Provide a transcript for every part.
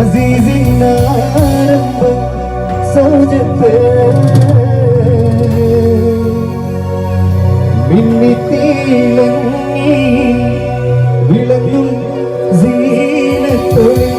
അസീസിൻ ആരംഭം സൗജത്ത് മിന്നിത്തിളങ്ങി വിളങ്ങും സീനത്തൊളി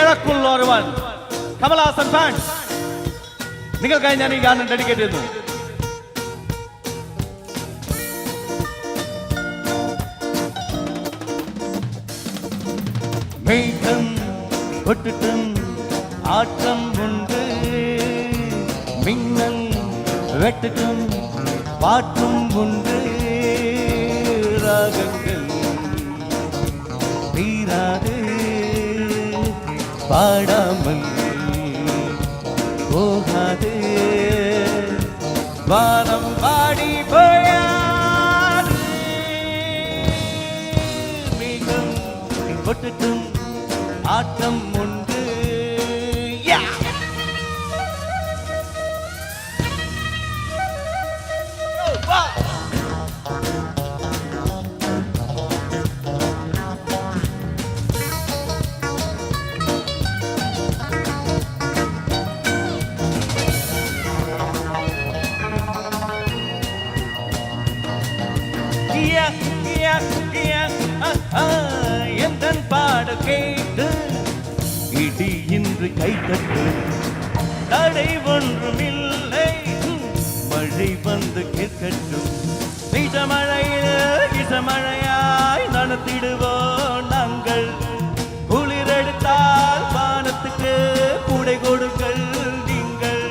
ഏഴക്കുള്ള ഒരുവൻ കമലഹാസൻ ഫാൻസ് നിങ്ങൾക്കായി ഞാൻ ഈ ഗാനം ഡെഡിക്കേറ്റ് ചെയ്യുന്നു. മേഘം കൊട്ടിട്ടും ആട്ടം ഉണ്ട്, മിന്നൽ വെട്ടിട്ടും പാട്ടും ഉണ്ട്, രാഗങ്ങൾ തീരാതെ പാടാமல் போகாதே வானம் பாடி போயாது, மேகம் கொட்டட்டும் ஆட்டம் உண்டு. எந்தன் பாட கேட்டு இடி இன்று கைத்தட்டு, தடை ஒன்றுமில்லை மழை வந்து கேட்கட்டும், இசமழையாய் நடத்திடுவோம் நாங்கள், குளிரெடுத்தால் வானத்துக்கு கூடை கொடுங்கள் நீங்கள்,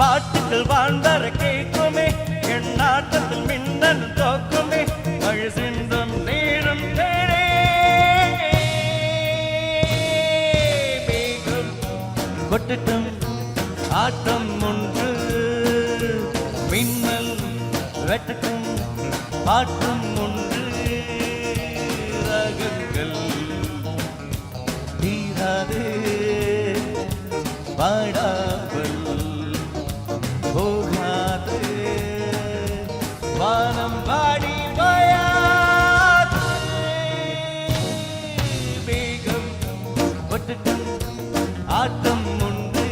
பாட்டுக்கள் வாழ்ந்தர கேட்குமே என் நாட்டத்தில் மின்னல் தோக்குமே, மழை சிந்தும் நீரும் தேடே மேகம் கொட்டட்டும் ஆட்டம் ஒன்று, மின்னல் வெட்டட்டும் பாட்டும் ஒன்று, ராகங்கள் தீராதே മാടാമ്പൽ പോകാതെ വാനം പാടി പോയാതെ വേഗം ഒട്ടിട്ടും ആട്ടം ഉണ്ട്.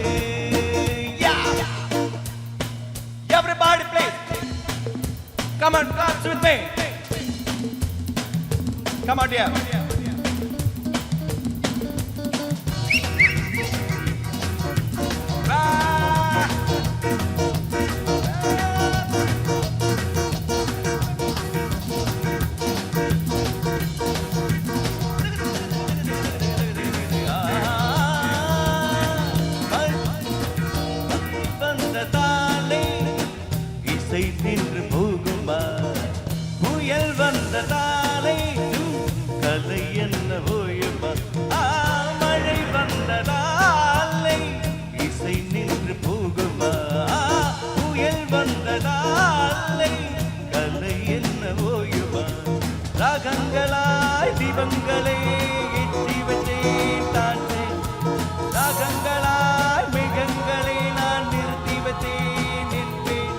Everybody please come on, dance with me. Come on, dear. இசை நின்று போகுமா புயல் வந்ததாலே கலை என்ன ஓயுமா மழை வந்ததாலே இசை நின்று போகுமா புயல் வந்ததாலே கலை என்ன ஓயுமா ராகங்களாய் தீபங்களே எட்டி வச்சேன் தானே ராகங்களாய் மிகங்களே நான் நிறுத்தி வச்சேன் நிற்பேன்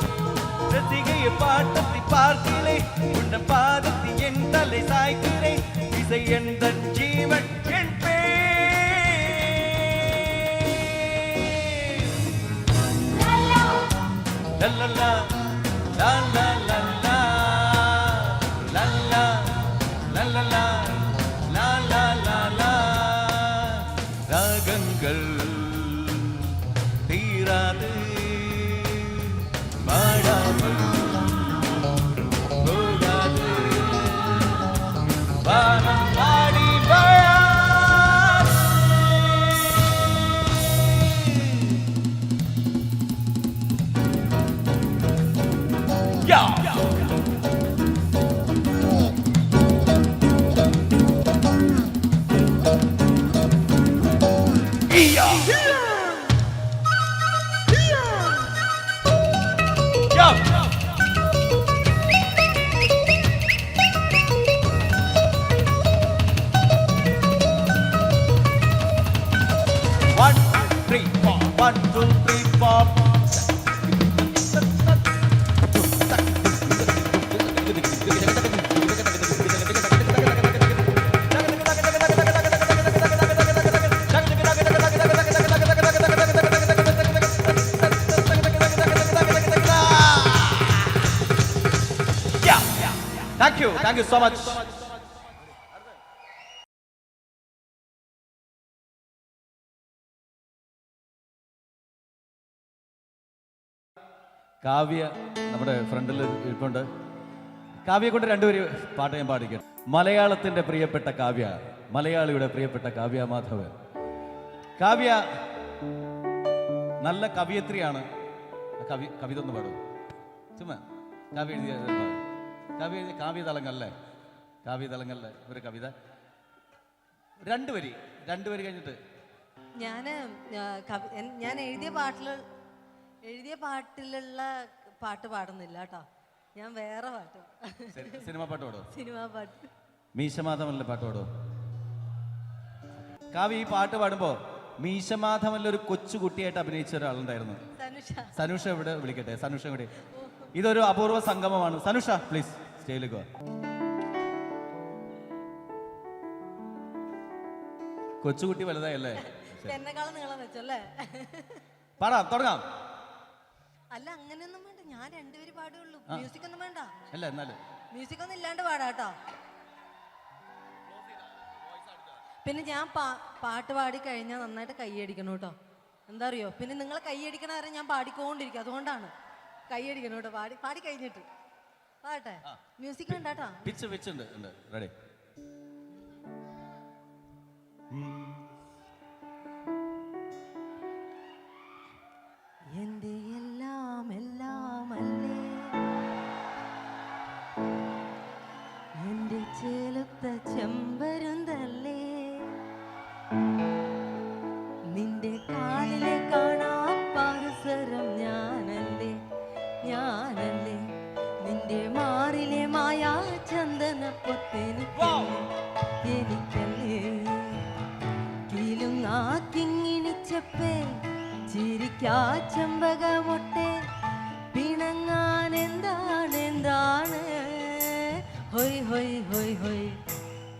ரசிகைய பாட்டத்தை பார்க்கிறேன் உன்ன பாதத்தை என் தலை சாய்க்கிறேன் இசை எந்த ஜீவன் என் பேர் லல்லா லா லா லல்லா லல்லா லல்லா லா லா லா லா ராகங்கள் தீராது மாடாமல் போகாது வானம் பாடி வாழாது. Yeah. One, two, three, four. 1, 2, 3, 4. Thank you so much. Kavya നമ്മുടെ ഫ്രണ്ടിൽ ഇരിപ്പുണ്ട്. കാവ്യെ കൊണ്ട് രണ്ടുപേര് പാട്ട് ഞാൻ പാടിക്കാം. മലയാളത്തിന്റെ പ്രിയപ്പെട്ട കാവ്യ, മലയാളിയുടെ പ്രിയപ്പെട്ട കാവ്യ മാധവൻ. കാവ്യ നല്ല കവിയത്രിയാണ്. കവിത ഒന്ന് പാടും ചുമ്മാ. കാവ്യ എഴുതിയ കാവ്യതളങ്ങല്ലേ, കാവ്യതളങ്ങല്ലേ ഒരു കവിത രണ്ടുപേര് കഴിഞ്ഞിട്ട്. ഞാൻ എഴുതിയ പാട്ടിലുള്ള പാട്ട് പാടുന്നില്ല കേട്ടോ. ഞാൻ വേറെ പാട്ട്, സിനിമ പാട്ട് പാടോ? സിനിമാ പാട്ട്. മീശമാധവനിലെ പാട്ട് പാടോ? കാവ്യ ഈ പാട്ട് പാടുമ്പോ മീശമാധവനിൽ ഒരു കൊച്ചുകുട്ടിയായിട്ട് അഭിനയിച്ച ഒരാളുണ്ടായിരുന്നു. സനുഷ ഇവിടെ വിളിക്കട്ടെ. സനുഷ ഇവിടെ. ഇതൊരു അപൂർവ സംഗമമാണ്. സനുഷ പ്ലീസ് സ്റ്റേജിലേക്ക് വാ. കൊച്ചുകുട്ടി വലുതായല്ലേ? എന്നെക്കാളും നീളം വെച്ചല്ലേ? പാടാം, തുടങ്ങാം. അല്ല അങ്ങനെയൊന്നും വേണ്ട, ഞാൻ രണ്ടുപേര് പാടുള്ളൂ. മ്യൂസിക് ഒന്നും വേണ്ട. അല്ല എന്നാലും മ്യൂസിക് ഒന്നും ഇല്ലാണ്ട് പാടാട്ടോ. പിന്നെ ഞാൻ പാട്ട് പാടി കഴിഞ്ഞാൽ നന്നായിട്ട് കൈയടിക്കണം കേട്ടോ. എന്താ അറിയോ, പിന്നെ നിങ്ങൾ കൈയടിക്കണ വരെ ഞാൻ പാടിക്കൊണ്ടിരിക്കും. അതുകൊണ്ടാണ് കൈയടിക്കണം കേട്ടോ. പാടി കഴിഞ്ഞിട്ട് പാട്ടെ. മ്യൂസിക് വേണ്ടാട്ടോ. പിച്ച് വെച്ചുണ്ട്. റെഡി. എന്റെ എല്ലാം എല്ലാം അല്ലേ, എന്റെ ചേലത്ത ചെമ്പരുന്തല്ലേ, നിന്റെ കാലിലെ കാണാ പാരസരം ഞാനല്ലേ, ഞാനല്ലേ, നിന്റെ മാറിലെ മായാ ചന്ദന പൊത്തെനിക്കല്ലേ, കിലുങ്ങാക്കിങ്ങിണിച്ചപ്പേ പിടിക്കാ ചെമ്പകമൊട്ടെ പിണങ്ങാൻ എന്താണ് ഹൊയ് ഹൊയ് ഹൊയ് ഹൊയ്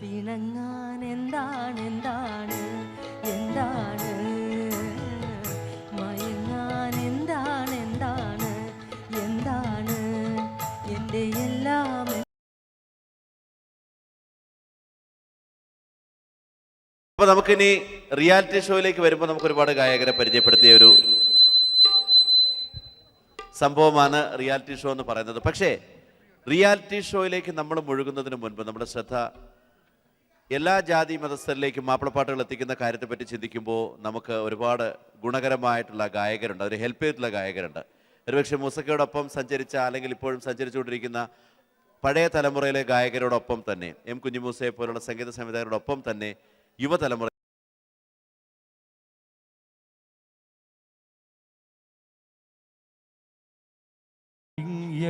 പിണങ്ങാൻ എന്താണ് മയങ്ങാൻ എന്താണ് എൻ്റെ എല്ലാം. അപ്പോൾ നമുക്കിനി റിയാലിറ്റി ഷോയിലേക്ക് വരുമ്പോൾ നമുക്ക് ഒരുപാട് ഗായകരെ പരിചയപ്പെടുത്തിയ ഒരു സംഭവമാണ് റിയാലിറ്റി ഷോ എന്ന് പറയുന്നത്. പക്ഷേ റിയാലിറ്റി ഷോയിലേക്ക് നമ്മൾ മുഴുകുന്നതിന് മുൻപ് നമ്മുടെ ശ്രദ്ധ എല്ലാ ജാതി മതസ്ഥരിലേക്കും മാപ്പിളപ്പാട്ടുകൾ എത്തിക്കുന്ന കാര്യത്തെപ്പറ്റി ചിന്തിക്കുമ്പോൾ നമുക്ക് ഒരുപാട് ഗുണകരമായിട്ടുള്ള ഗായകരുണ്ട്, അവർ ഹെൽപ്പ് ചെയ്തിട്ടുള്ള ഗായകരുണ്ട്. ഒരുപക്ഷെ മൂസക്കയോടൊപ്പം സഞ്ചരിച്ച അല്ലെങ്കിൽ ഇപ്പോഴും സഞ്ചരിച്ചുകൊണ്ടിരിക്കുന്ന പഴയ തലമുറയിലെ ഗായകരോടൊപ്പം തന്നെ എം കുഞ്ഞിമൂസയെ പോലുള്ള സംഗീത സംവിധായകരോടൊപ്പം തന്നെ യുവതലമുറ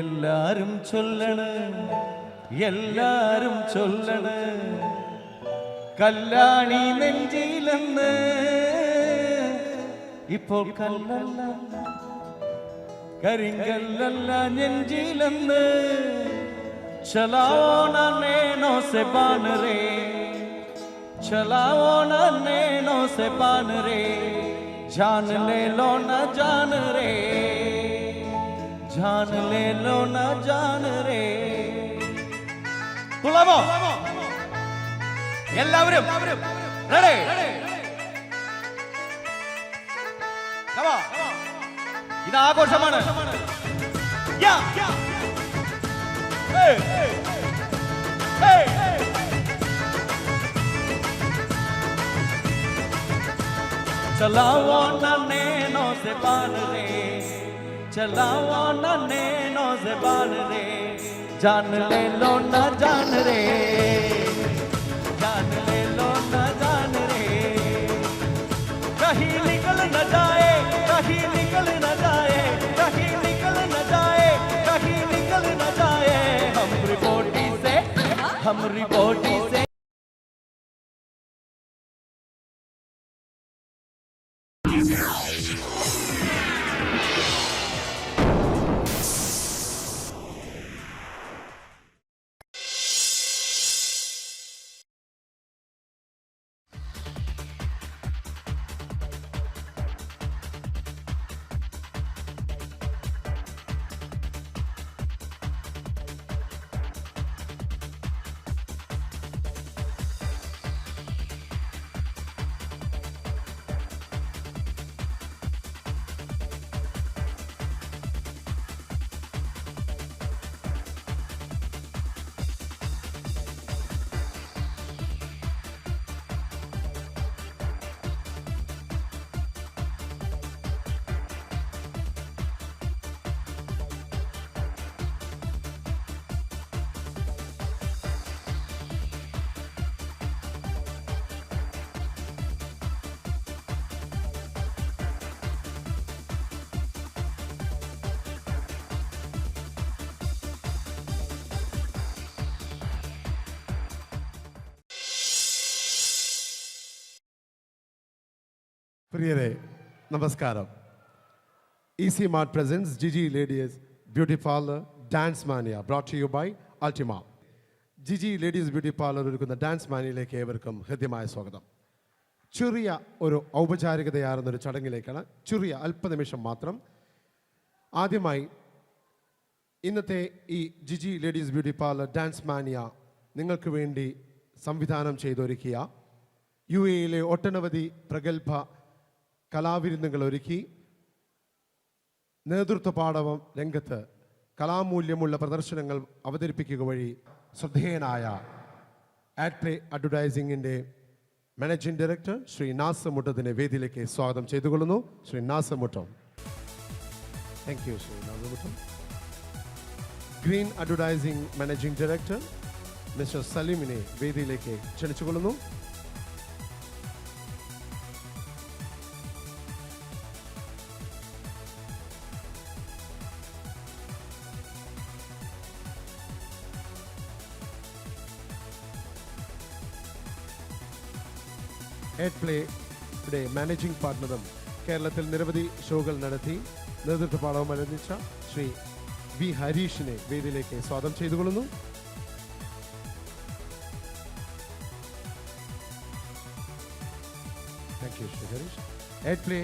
എല്ലാരും ചൊല്ലണ് കല്ലാണി നെഞ്ചിലെന്ന് ഇപ്പോൾ കല്ലല്ല കരിങ്കല്ലല്ല നെഞ്ചിലെന്ന് ചലാവോ ना नैनों से बान रे चलाओ ना नैनों से बान रे जान ले लो ना जान रे जान ले लो ना जान रे തുളമോ എല്ലാവരും റെഡി ഇത് ആഘോഷമാണ്. चलाओ ना नैनों से बान रे चलाओ ना नैनों से बान रे जान ले लो ना जान रे जान ले लो ना जान रे कहीं निकल न जाए कहीं निकल न जाए कहीं निकल न जाए कहीं निकल न जाए हमारी बॉडी से പ്രിയരെ നമസ്കാരം. Easy Mart presents GG ladies beauty parlour dance mania brought to you by Ultima. GG ladies beauty parlour ഒരുക്കുന്ന ഡാൻസ് മാനിയയിലേക്ക് ഏവർക്കും ഹൃദ്യമായ സ്വാഗതം. ചെറിയ ഒരു ഔപചാരികതയാർന്നൊരു ചടങ്ങിലേക്കാണ്, ചെറിയ അല്പനിമിഷം മാത്രം. ആദ്യമായി ഇന്നത്തെ ഈ GG ladies beauty parlour dance mania നിങ്ങൾക്ക് വേണ്ടി സംവിധാനം ചെയ്തൊരുക്കിയ UAE ഒട്ടനവധി പ്രഗത്ഭ കലാവിരുന്നുകൾ ഒരുക്കി നേതൃത്വ പാടവം രംഗത്ത് കലാമൂല്യമുള്ള പ്രദർശനങ്ങൾ അവതരിപ്പിക്കുക വഴി ശ്രദ്ധേയനായ ആഡ് പ്ലേ അഡ്വർടൈസിംഗിൻ്റെ മാനേജിംഗ് ഡയറക്ടർ ശ്രീ നാസർ മുട്ടത്തിനെ വേദിയിലേക്ക് സ്വാഗതം ചെയ്തുകൊള്ളുന്നു. Shri Nasar Muttam. Thank you Shri Nasar Muttam. Green advertising managing director mister സലീമിനെ വേദിയിലേക്ക് ക്ഷണിച്ചുകൊള്ളുന്നു. ആഡ് പ്ലേയുടെ മാനേജിംഗ് പാർട്ണറും കേരളത്തിൽ നിരവധി ഷോകൾ നടത്തി നേതൃത്വ പാഠവും അനുവദിച്ച ശ്രീ വി ഹരീഷിനെ വേദിയിലേക്ക് സ്വാഗതം ചെയ്തുകൊള്ളുന്നു. Thank you Shri Harish. Head play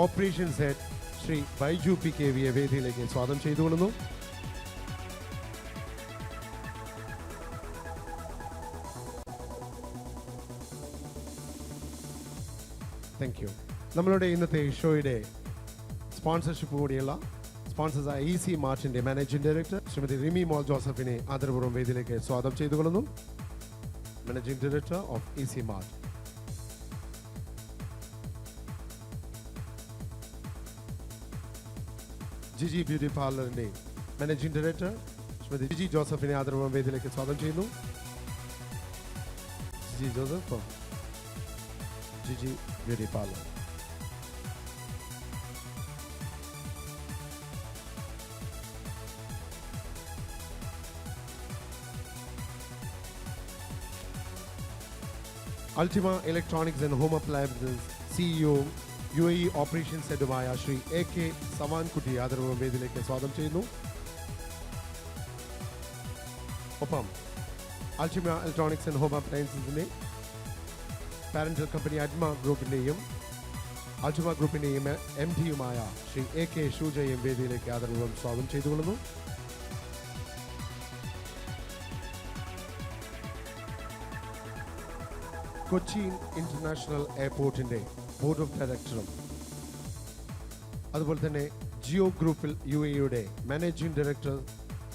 operations head Shri Baiju P K വിയെ വേദിയിലേക്ക് സ്വാഗതം ചെയ്തുകൊള്ളുന്നു. Thank U. നമ്മളുടെ ഇന്നത്തെ ഷോയുടെ സ്പോൺസർഷിപ്പ് കൂടിയുള്ള സ്പോൺസേഴ്സായ EC മാർട്ടിന്റെ മാനേജിംഗ് ഡയറക്ടർ ശ്രീമതി റിമി മോൾ ജോസഫിനെ ആദരപൂർവ്വം വേദിയിലേക്ക് സ്വാഗതം ചെയ്തുകൊള്ളുന്നു. Managing director of EC mart. Jiji beauty പാർലറിന്റെ മാനേജിംഗ് ഡയറക്ടർ ശ്രീമതി ജിജി ജോസഫിനെ ആദരപൂർവ്വം വേദിയിലേക്ക് സ്വാഗതം ചെയ്യുന്നു. Jiji Joseph, Jiji beauty parlour. Ultima Electronics and Home Appliances CEO UAE operations ഹെഡുമായ ശ്രീ AK സവാൻകുട്ടി ആദരപൂർവ്വം വേദിയിലേക്ക് സ്വാഗതം ചെയ്യുന്നു. ഒപ്പം അൾട്ടിമ ഇലക്ട്രോണിക്സ് ആൻഡ് ഹോം അപ്ലയൻസസിന്റെ പാരന്റൽ കമ്പനി അഡ്മ ഗ്രൂപ്പിന്റെയും അൾട്ടിമ ഗ്രൂപ്പിന്റെയും MD-യുമായ ശ്രീ AK ഷൂജയും വേദിയിലേക്ക് ആദരപൂർവ്വം സ്വാഗതം ചെയ്തുകൊള്ളുന്നു. കൊച്ചിൻ ഇന്റർനാഷണൽ എയർപോർട്ടിന്റെ ബോർഡ് ഓഫ് ഡയറക്ടറും അതുപോലെ തന്നെ ജിയോ ഗ്രൂപ്പിൽ UAE-യുടെ മാനേജിംഗ് ഡയറക്ടർ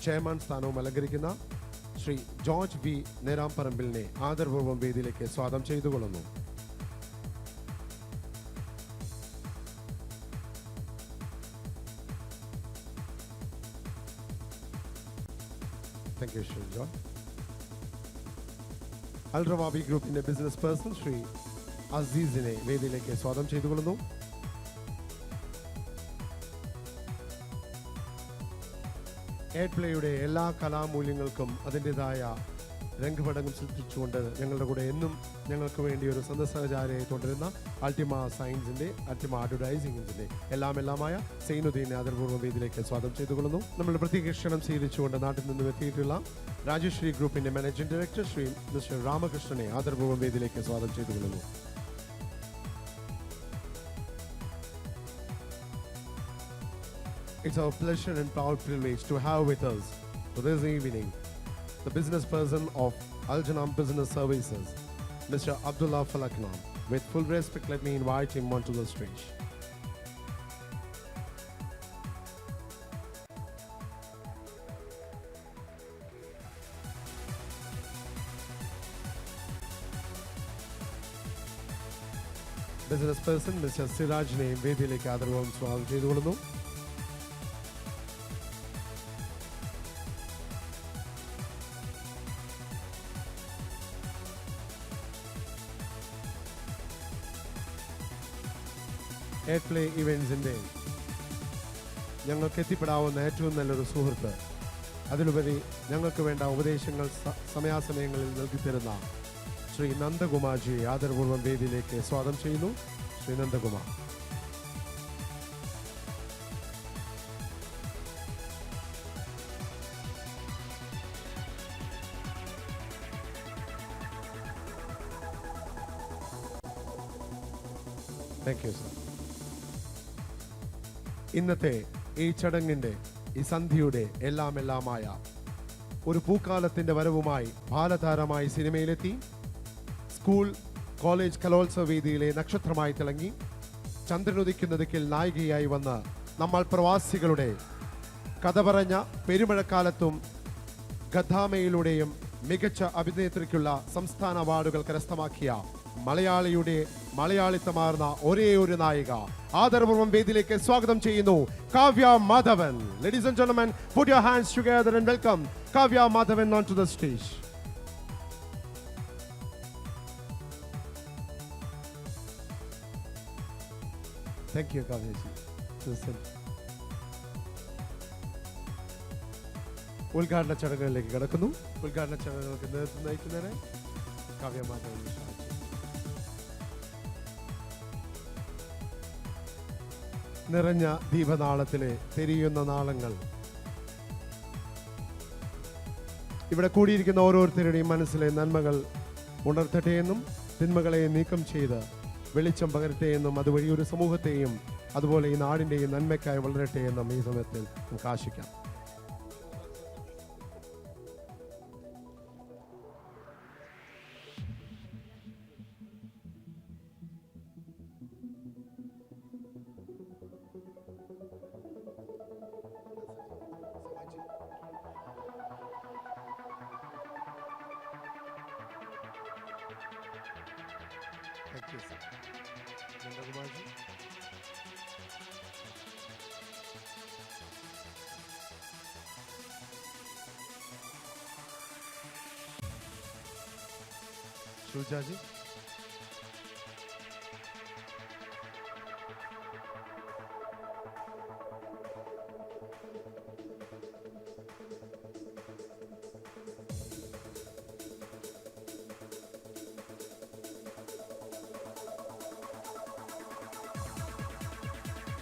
ചെയർമാൻ സ്ഥാനവും അലങ്കരിക്കുന്ന ശ്രീ ജോർജ് V നേരാംപറമ്പിലിനെ ആദരപൂർവ്വം വേദിയിലേക്ക് സ്വാഗതം ചെയ്തുകൊള്ളുന്നു. Thank you Shri George. Al Rawabi ഗ്രൂപ്പിന്റെ ബിസിനസ് പേഴ്സൺ ശ്രീ അസീസിനെ വേദിയിലേക്ക് സ്വാഗതം ചെയ്തുകൊള്ളുന്നു. എയർ പ്ലേയുടെ എല്ലാ കലാമൂല്യങ്ങൾക്കും അതിൻ്റെതായ രംഗപടങ്ങൾ സൃഷ്ടിച്ചുകൊണ്ട് ഞങ്ങളുടെ കൂടെ എന്നും ഞങ്ങൾക്ക് വേണ്ടി ഒരു സഹചാരിയായി തുടരുന്ന അൾട്ടിമ സയൻസിന്റെ അൾട്ടിമ അഡ്വർടൈസിംഗിന്റെ എല്ലാമായ സൈനുദ്ദീനെ ആദരപൂർവ്വം വേദിയിലേക്ക് സ്വാഗതം ചെയ്തുകൊള്ളുന്നു. നമ്മുടെ പ്രത്യേക ക്ഷണം സ്വീകരിച്ചുകൊണ്ട് നാട്ടിൽ നിന്നും എത്തിയിട്ടുള്ള രാജശ്രീ ഗ്രൂപ്പിന്റെ മാനേജിംഗ് ഡയറക്ടർ ശ്രീ മിസ്റ്റർ രാമകൃഷ്ണനെ ആദരപൂർവ്വം വേദിയിലേക്ക് സ്വാഗതം ചെയ്തുകൊള്ളുന്നു. It's our pleasure and proud privilege to have with us this evening the business person of Al-Janam Business Services, Mr. Abdullah Falaknam. With full respect, let me invite him onto the stage. Business person Mr. Sirajne വേദിയിലേക്ക് ആദരപൂർവ്വം സ്വാഗതം ചെയ്തുകൊള്ളുന്നു. Air play ഇവൻസിൻ്റെ ഞങ്ങൾക്ക് എത്തിപ്പെടാവുന്ന ഏറ്റവും നല്ലൊരു സുഹൃത്ത്, അതിലുപരി ഞങ്ങൾക്ക് വേണ്ട ഉപദേശങ്ങൾ സമയാസമയങ്ങളിൽ നൽകിത്തരുന്ന ശ്രീ നന്ദകുമാർജിയെ ആദരപൂർവ്വം വേദിയിലേക്ക് സ്വാഗതം ചെയ്യുന്നു. Shri Nandakumar. Thank you sir. ഇന്നത്തെ ഈ ചടങ്ങിൻ്റെ ഈ സന്ധ്യയുടെ എല്ലാമായ ഒരു പൂക്കാലത്തിൻ്റെ വരവുമായി ബാലതാരമായി സിനിമയിലെത്തി സ്കൂൾ കോളേജ് കലോത്സവ വേദിയിലെ നക്ഷത്രമായി തിളങ്ങി ചന്ദ്രനുദിക്കുന്ന ദിക്കിൽ നായികയായി വന്ന് നമ്മൾ പ്രവാസികളുടെ കഥ പറഞ്ഞ പെരുമഴക്കാലത്തും ഗദ്ദാമയിലൂടെയും മികച്ച അഭിനേത്രിക്കുള്ള സംസ്ഥാന അവാർഡുകൾ കരസ്ഥമാക്കിയ മലയാളിയുടെ മലയാളിത്തമാർന്ന ഒരേ ഒരു നായിക ആദരപൂർവ്വം വേദിയിലേക്ക് സ്വാഗതം ചെയ്യുന്നു Kavya Madhavan. Ladies and gentlemen, put your hands together and welcome Kavya Madhavan onto the stage. Thank you, Kavya ji. Listen. ഉദ്ഘാടന ചടങ്ങുകളിലേക്ക് കടക്കുന്നു. ഉദ്ഘാടന ചടങ്ങുകൾക്ക് നേതൃത്വം നയിക്കുന്നതിന് കാവ്യ മാധവൻ. നിറഞ്ഞ ദീപനാളത്തിലെ തെരിയുന്ന നാളങ്ങൾ ഇവിടെ കൂടിയിരിക്കുന്ന ഓരോരുത്തരുടെയും മനസ്സിലെ നന്മകൾ ഉണർത്തട്ടെ എന്നും തിന്മകളെ നീക്കം ചെയ്ത് വെളിച്ചം പകരട്ടെ എന്നും അതുവഴി ഒരു സമൂഹത്തെയും അതുപോലെ ഈ നാടിൻ്റെയും നന്മയ്ക്കായി വളരട്ടെ എന്നും ഈ സമയത്തിൽ നമുക്ക് ആശിക്കാം. Thank you, sir. Nandakumarji. Shujaji.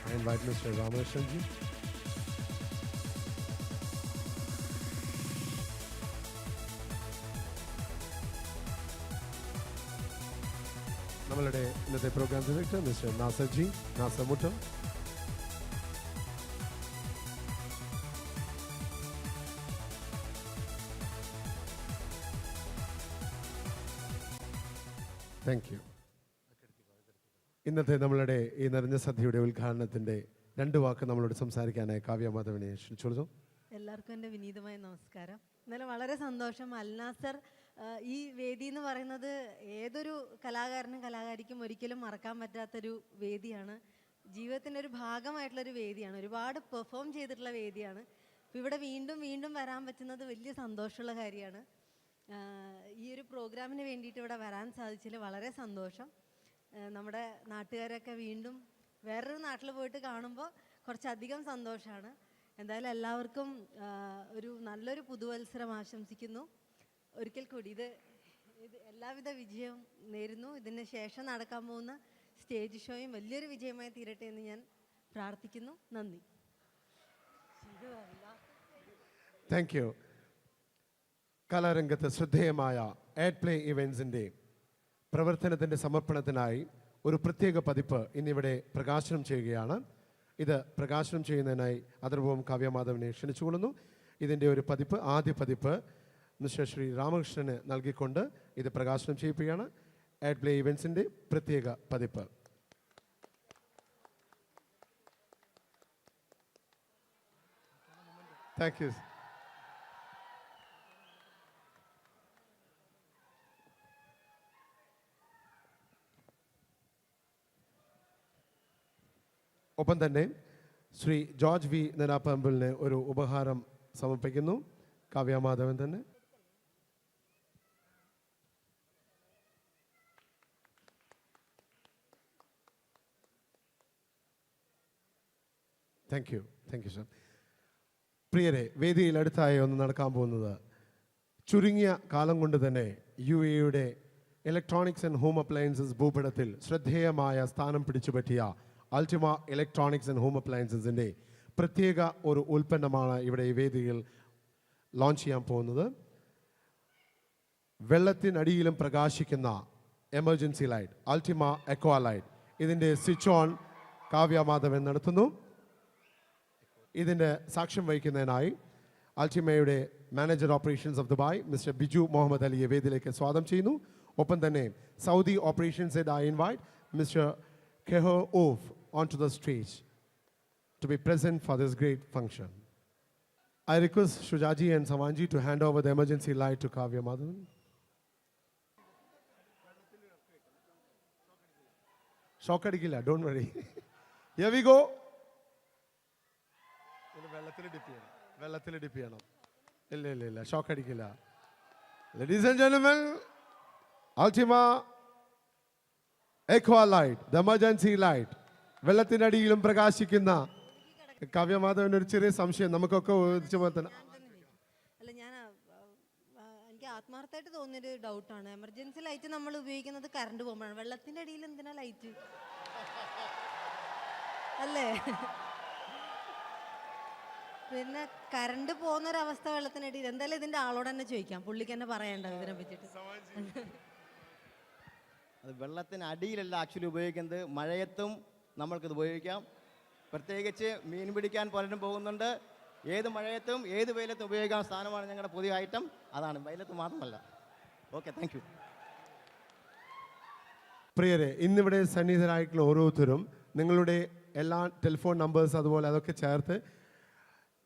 I invite Mr. Ramashanji. നമ്മളുടെ ഇന്നത്തെ programme director mister Nasarji, Nasar Muttam. Thank you. ഇന്നത്തെ നമ്മളുടെ ഈ നിറഞ്ഞ സദ്യയുടെ ഉദ്ഘാടനത്തിൻ്റെ 2 വാക്ക് നമ്മളോട് സംസാരിക്കാനായി കാവ്യ മാധവനെ ക്ഷണിച്ചോളൂ. എല്ലാവർക്കും എൻ്റെ വിനീതമായ നമസ്കാരം. ഇന്നലെ വളരെ സന്തോഷം. അൽനാസർ ഈ വേദി എന്ന് പറയുന്നത് ഏതൊരു കലാകാരനും കലാകാരിക്കും ഒരിക്കലും മറക്കാൻ പറ്റാത്തൊരു വേദിയാണ്. ജീവിതത്തിൻ്റെ ഒരു ഭാഗമായിട്ടുള്ളൊരു വേദിയാണ്. ഒരുപാട് പെർഫോം ചെയ്തിട്ടുള്ള വേദിയാണ്. അപ്പോൾ ഇവിടെ വീണ്ടും വീണ്ടും വരാൻ പറ്റുന്നത് വലിയ സന്തോഷമുള്ള കാര്യമാണ്. ഈ ഒരു പ്രോഗ്രാമിന് വേണ്ടിയിട്ട് ഇവിടെ വരാൻ സാധിച്ചതിൽ വളരെ സന്തോഷം. നമ്മുടെ നാട്ടുകാരൊക്കെ വീണ്ടും വേറൊരു നാട്ടിൽ പോയിട്ട് കാണുമ്പോൾ കുറച്ചധികം സന്തോഷമാണ്. എന്തായാലും എല്ലാവർക്കും ഒരു നല്ലൊരു പുതുവത്സരം ആശംസിക്കുന്നു. ഒരിക്കൽ കൂടി ഇത് എല്ലാവിധ വിജയവും നേരുന്നു. ഇതിന് ശേഷം നടക്കാൻ പോകുന്ന സ്റ്റേജ് ഷോയും വലിയൊരു വിജയമായി തീരട്ടെ എന്ന് ഞാൻ പ്രാർത്ഥിക്കുന്നു. നന്ദി. Thank you. കലാരംഗത്ത് ശ്രദ്ധേയമായ ആഡ് പ്ലേ ഇവൻസിൻ്റെ പ്രവർത്തനത്തിൻ്റെ സമർപ്പണത്തിനായി ഒരു പ്രത്യേക പതിപ്പ് ഇന്നിവിടെ പ്രകാശനം ചെയ്യുകയാണ്. ഇത് പ്രകാശനം ചെയ്യുന്നതിനായി ആദരപൂർവ്വം കാവ്യമാധവനെ ക്ഷണിച്ചുകൊള്ളുന്നു. ഇതിൻ്റെ ഒരു പതിപ്പ്, ആദ്യ പതിപ്പ് മിസ്റ്റർ ശ്രീ രാമകൃഷ്ണന് നൽകിക്കൊണ്ട് ഇത് പ്രകാശനം ചെയ്യിക്കുകയാണ്. ആഡ് പ്ലേ ഇവൻസിൻ്റെ പ്രത്യേക പതിപ്പ്. Thank you. ഒപ്പം തന്നെ ശ്രീ ജോർജ് വി നെനാപ്പറമ്പിലിന് ഒരു ഉപഹാരം സമർപ്പിക്കുന്നു. കാവ്യമാധവൻ തന്നെ. Thank you. Thank you sir. പ്രിയരെ, വേദിയിൽ അടുത്തായി ഒന്ന് നടക്കാൻ പോകുന്നത് ചുരുങ്ങിയ കാലം കൊണ്ട് തന്നെ UAE electronics and home appliances ഭൂപടത്തിൽ ശ്രദ്ധേയമായ സ്ഥാനം പിടിച്ചുപറ്റിയ അൾട്ടിമ ഇലക്ട്രോണിക്സ് ആൻഡ് ഹോം അപ്ലയൻസസിൻ്റെ പ്രത്യേക ഒരു ഉൽപ്പന്നമാണ് ഇവിടെ ഈ വേദിയിൽ ലോഞ്ച് ചെയ്യാൻ പോകുന്നത്. വെള്ളത്തിനടിയിലും പ്രകാശിക്കുന്ന emergency light, Ultima aqua light. ഇതിൻ്റെ സ്വിച്ച് ഓൺ കാവ്യമാധവൻ നടത്തുന്നു. ഇതിൻ്റെ സാക്ഷ്യം വഹിക്കുന്നതിനായി അൾട്ടിമയുടെ manager operations of Dubai mister Biju Muhammad അലിയെ വേദിയിലേക്ക് സ്വാഗതം ചെയ്യുന്നു. ഒപ്പം തന്നെ Saudi operations head I invite mister Keho Oof onto the stage to be present for this great function. I request Shujaji and Savanji to hand over the emergency light to Kavya Madhavan. Shock adikilla, don't worry. Here we go. Vellathil dip cheyanam. Illa. Shock adikilla. Ladies and gentlemen, Ultima Equa light, the emergency light. വെള്ളത്തിനടിയിലും പ്രകാശിക്കുന്ന കാവ്യമാധവൻ ഒരു ചെറിയ സംശയം നമുക്കൊക്കെ അല്ല, ഞാൻ എനിക്ക് ആത്മാർത്ഥമായിട്ട് തോന്നിയൊരു ഡൗട്ടാണ്. എമർജൻസി ലൈറ്റ് നമ്മൾ ഉപയോഗിക്കുന്നത് കറണ്ട് പോകുമ്പോഴാണ്. വെള്ളത്തിൻ്റെ അടിയിൽ എന്തിനാ ലൈറ്റ്? അല്ലേ? പിന്നെ കറണ്ട് പോകുന്നൊരവസ്ഥ വെള്ളത്തിനടിയിൽ. എന്തായാലും ഇതിന്റെ ആളോട് തന്നെ ചോദിക്കാം, പുള്ളിക്ക് തന്നെ പറയണ്ട ഇതിനെ പറ്റിയിട്ട്. അത് വെള്ളത്തിന് അടിയിലല്ല ആക്ച്വലി ഉപയോഗിക്കുന്നത്, മഴയത്തും നമ്മൾക്കിത് ഉപയോഗിക്കാം. പ്രത്യേകിച്ച് മീൻ പിടിക്കാൻ പലരും പോകുന്നുണ്ട്. ഏത് മഴയത്തും ഏത് വെയിലത്തും ഉപയോഗിക്കാൻ സാധനമാണ് ഞങ്ങളുടെ പുതിയ ഐറ്റം. അതാണ്, വെയിലത്ത് മാത്രമല്ല. Okay, thank you. പ്രിയരെ, ഇന്നിവിടെ സന്നിഹിതരായിട്ടുള്ള ഓരോരുത്തരും നിങ്ങളുടെ എല്ലാ ടെലിഫോൺ നമ്പേഴ്സ് അതുപോലെ അതൊക്കെ ചേർത്ത്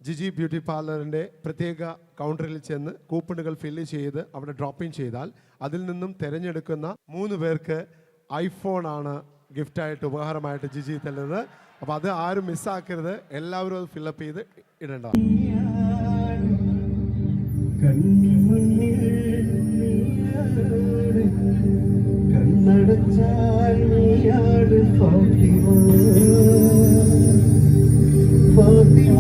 ജിജി ബ്യൂട്ടി പാർലറിൻ്റെ പ്രത്യേക കൗണ്ടറിൽ ചെന്ന് കൂപ്പണുകൾ ഫില്ല് ചെയ്ത് അവിടെ ഡ്രോപ്പ് ഇൻ ചെയ്താൽ അതിൽ നിന്നും തിരഞ്ഞെടുക്കുന്ന 3 പേർക്ക് ഐഫോണാണ് ഗിഫ്റ്റായിട്ട് ഉപഹാരമായിട്ട് ജിജി തരുന്നത്. അപ്പോൾ അത് ആരും മിസ്സാക്കരുത്, എല്ലാവരും അത് ഫില്ലപ്പ് ചെയ്ത് ഇടേണ്ടതാണ്. കണ്ണടച്ചാൽ നീയാട് ഫാത്തിമ, ഫാത്തിമ.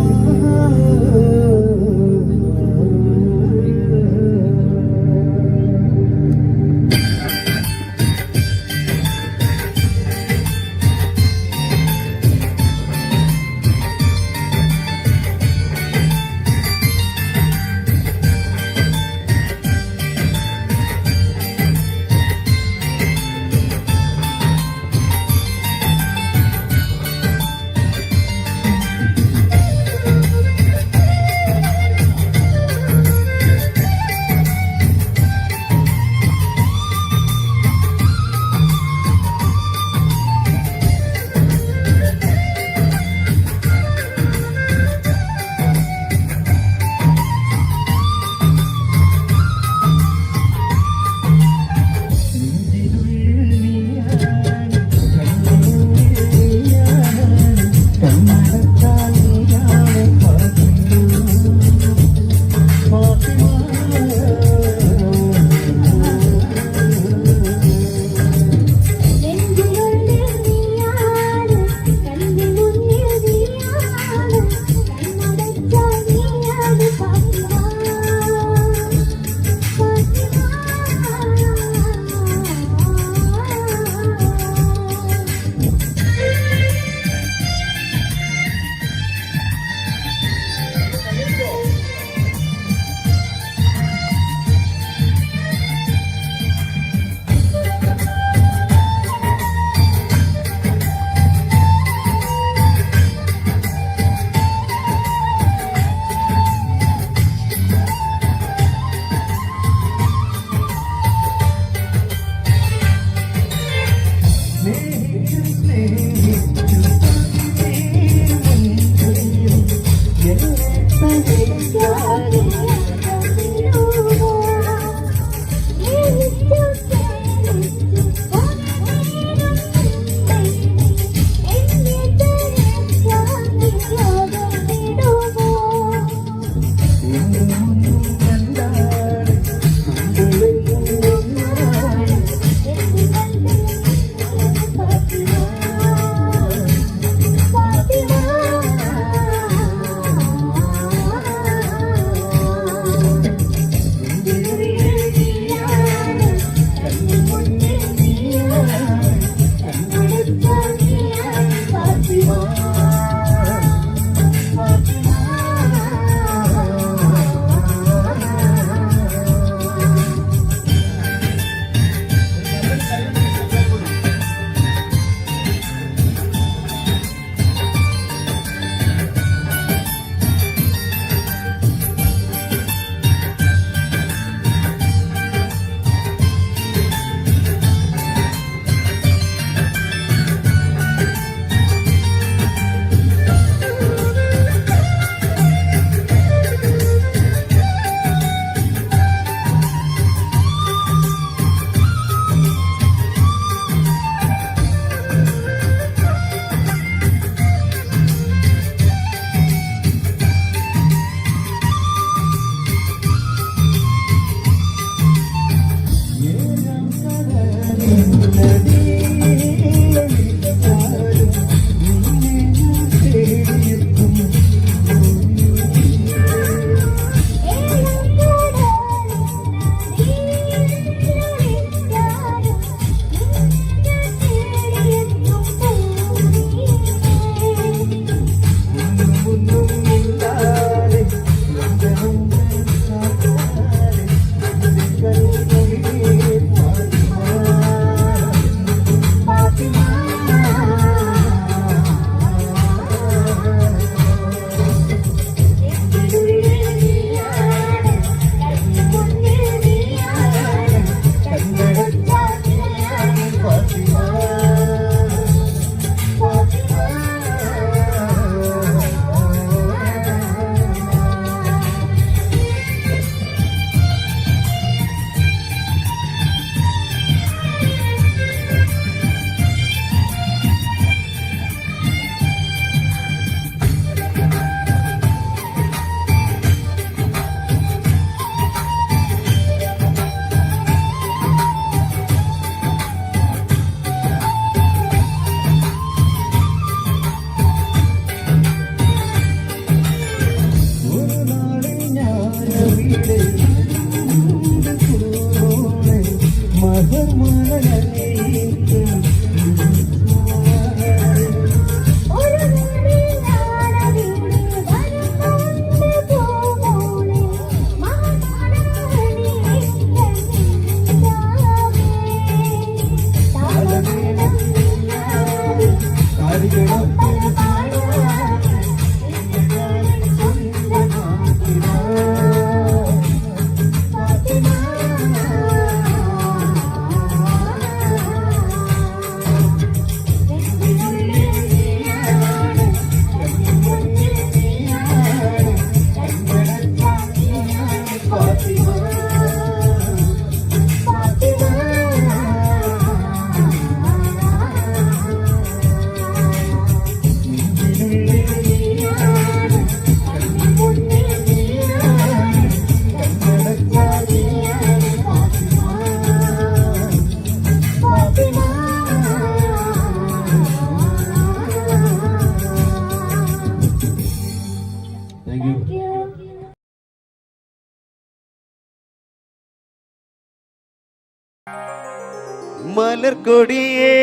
മലർക്കൊടിയേ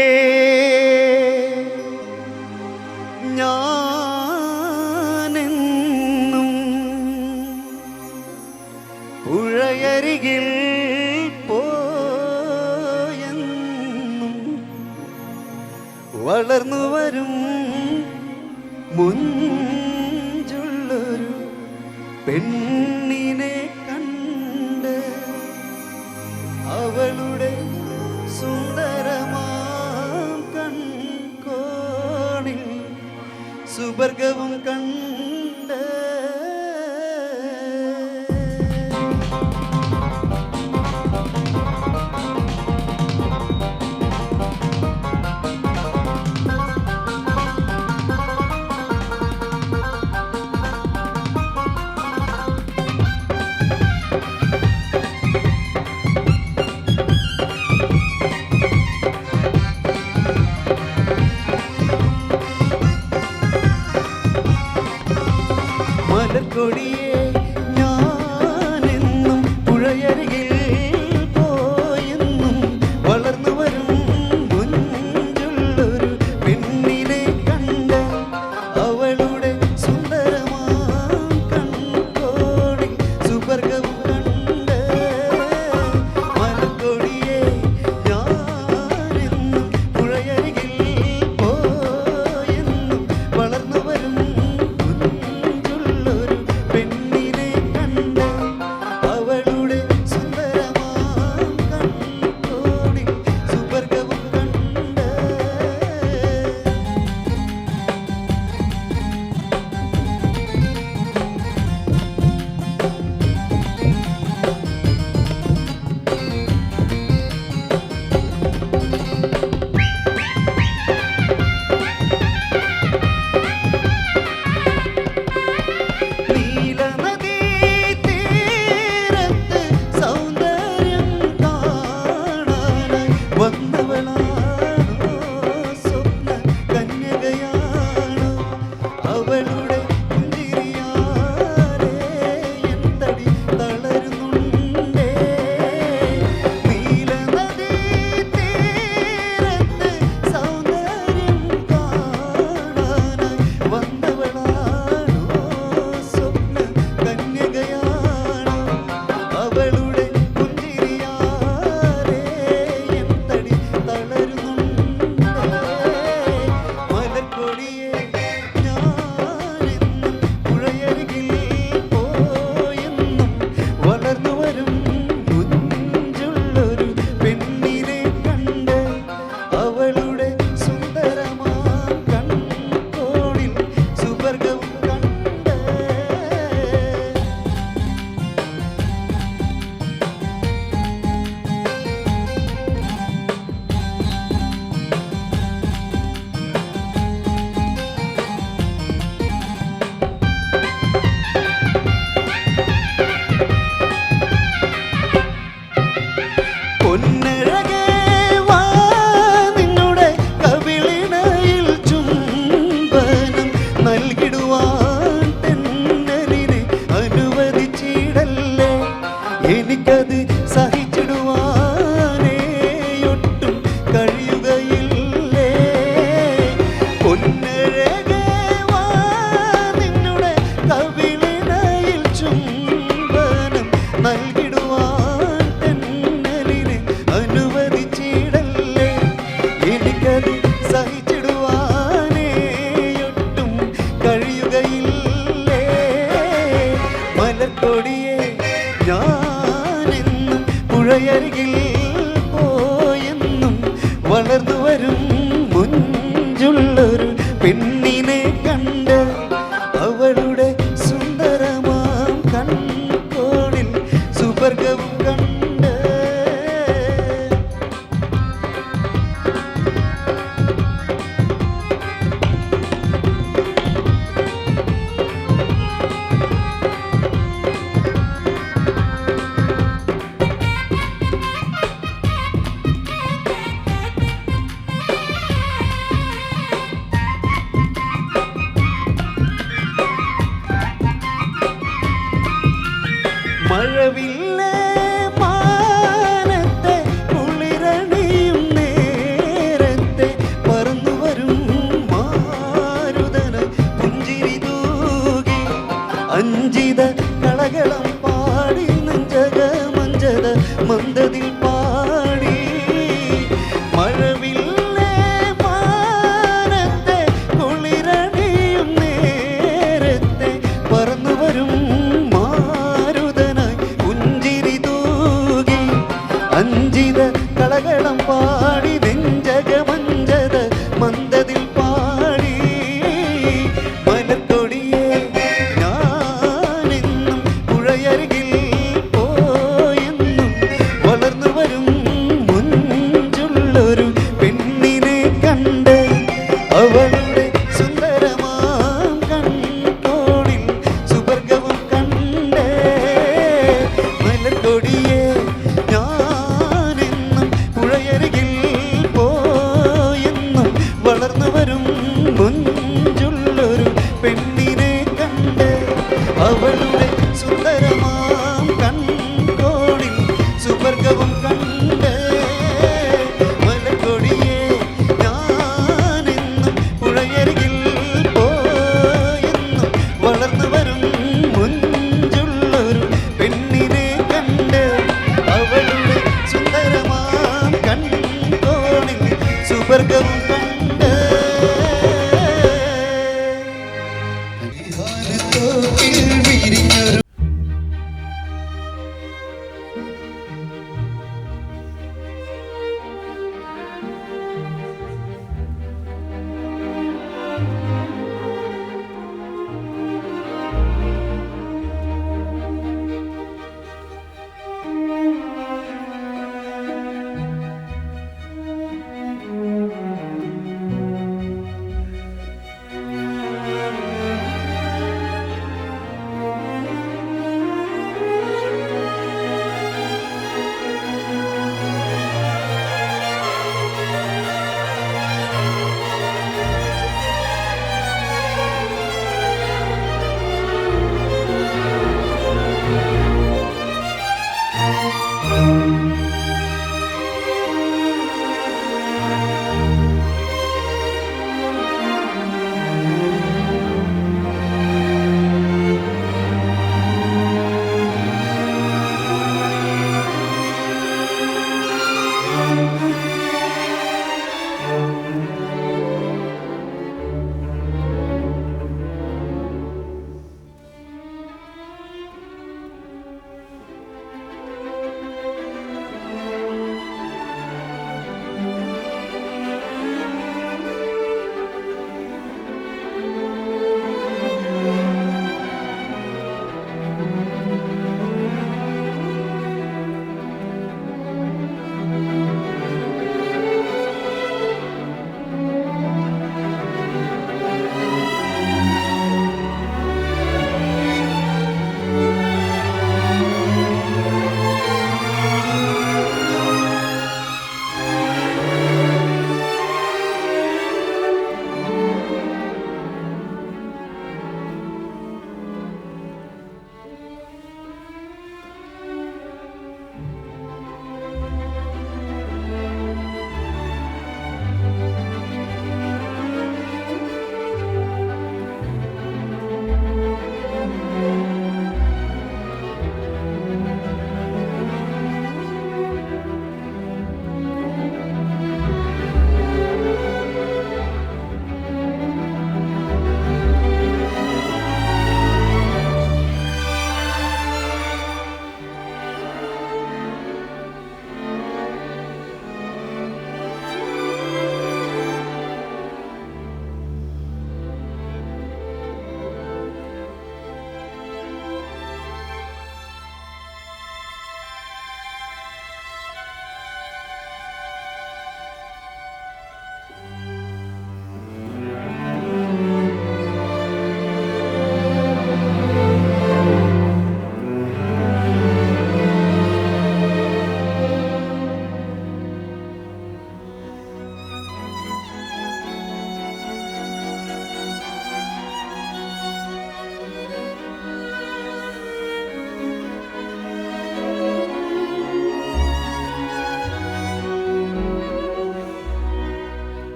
ഞാനെന്നും പുഴയരികിൽ പോയെന്നും വളർന്നു വരും മുഞ്ചുള്ളൊരു പെണ്ണിനെ കണ്ട് അവളുടെ സുന്ദരമാം കൺകോണിൽ സുവർഗവും കണ്ട്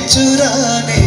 चुराने